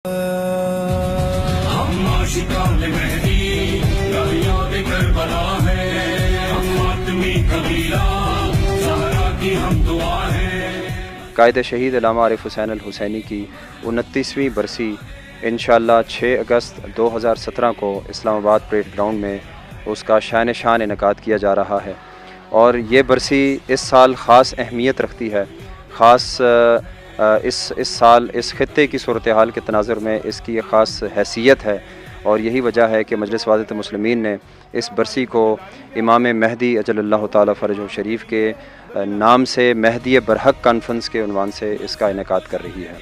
ہم عاشقان مہدی یاد کربلا ہے، ہم ماتمی قبیلہ زہرا کی ہم دعا ہے۔ قائد شہید علامہ عارف حسین الحسینی کی 29ویں برسی انشاءاللہ 6 اگست 2017 کو اسلام آباد پریڈ گراؤنڈ میں اس کا شان انعقاد کیا جا رہا ہے، اور یہ برسی اس سال خاص اہمیت رکھتی ہے۔ خاص اس سال اس خطے کی صورتحال کے تناظر میں اس کی ایک خاص حیثیت ہے، اور یہی وجہ ہے کہ مجلس وحدت مسلمین نے اس برسی کو امام مہدی اجل اللہ تعالی فرجہ شریف کے نام سے مہدی برحق کانفرنس کے عنوان سے اس کا انعقاد کر رہی ہے۔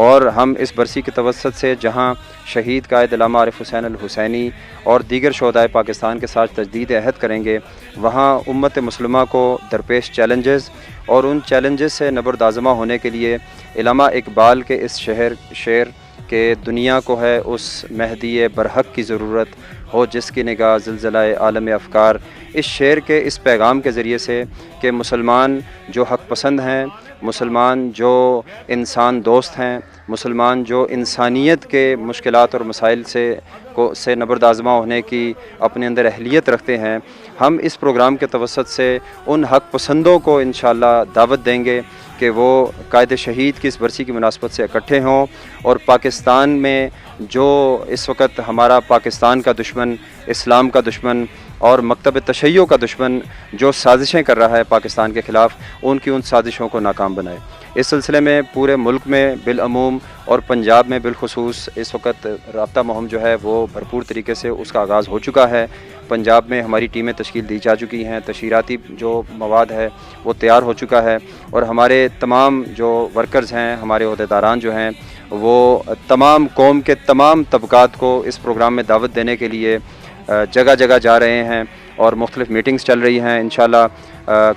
اور ہم اس برسی کے توسط سے جہاں شہید قائد علامہ عارف حسین الحسینی اور دیگر شہدائے پاکستان کے ساتھ تجدید عہد کریں گے، وہاں امت مسلمہ کو درپیش چیلنجز اور ان چیلنجز سے نبردآزمہ ہونے کے لیے علامہ اقبال کے اس شعر کہ دنیا کو ہے اس مہدی برحق کی ضرورت، ہو جس کی نگاہ زلزلہ عالم افکار، اس شعر کے اس پیغام کے ذریعے سے کہ مسلمان جو حق پسند ہیں، مسلمان جو انسان دوست ہیں، مسلمان جو انسانیت کے مشکلات اور مسائل سے نبردآزمہ ہونے کی اپنے اندر اہلیت رکھتے ہیں، ہم اس پروگرام کے توسط سے ان حق پسندوں کو انشاءاللہ دعوت دیں گے کہ وہ قائد شہید کی اس برسی کی مناسبت سے اکٹھے ہوں، اور پاکستان میں جو اس وقت ہمارا پاکستان کا دشمن، اسلام کا دشمن اور مکتب تشیع کا دشمن جو سازشیں کر رہا ہے پاکستان کے خلاف، ان کی ان سازشوں کو ناکام بنائے۔ اس سلسلے میں پورے ملک میں بالعموم اور پنجاب میں بالخصوص اس وقت رابطہ مہم جو ہے وہ بھرپور طریقے سے اس کا آغاز ہو چکا ہے۔ پنجاب میں ہماری ٹیمیں تشکیل دی جا چکی ہیں، تشہیراتی جو مواد ہے وہ تیار ہو چکا ہے، اور ہمارے تمام جو ورکرز ہیں، ہمارے عہدیداران جو ہیں، وہ تمام قوم کے تمام طبقات کو اس پروگرام میں دعوت دینے کے لیے جگہ جگہ جا رہے ہیں، اور مختلف میٹنگز چل رہی ہیں۔ انشاءاللہ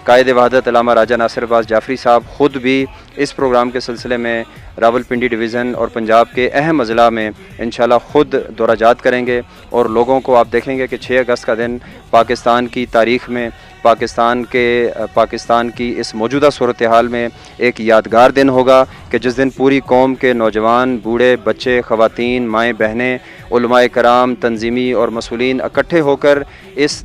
قائد وحدت علامہ راجہ ناصر عباس جعفری صاحب خود بھی اس پروگرام کے سلسلے میں راولپنڈی ڈویژن اور پنجاب کے اہم اضلاع میں انشاءاللہ خود دورہ جات کریں گے، اور لوگوں کو آپ دیکھیں گے کہ 6 اگست کا دن پاکستان کی تاریخ میں، پاکستان کی اس موجودہ صورتحال میں ایک یادگار دن ہوگا، کہ جس دن پوری قوم کے نوجوان، بوڑھے، بچے، خواتین، مائیں بہنیں، علماء کرام، تنظیمی اور مسئولین اکٹھے ہو کر اس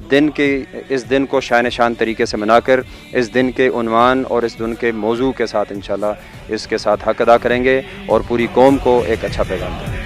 دن کو شان طریقے سے منا کر اس دن کے عنوان اور اس دن کے موضوع کے ساتھ انشاءاللہ اس کے ساتھ حق ادا کریں گے، اور پوری قوم کو ایک اچھا پیغام دیں گے۔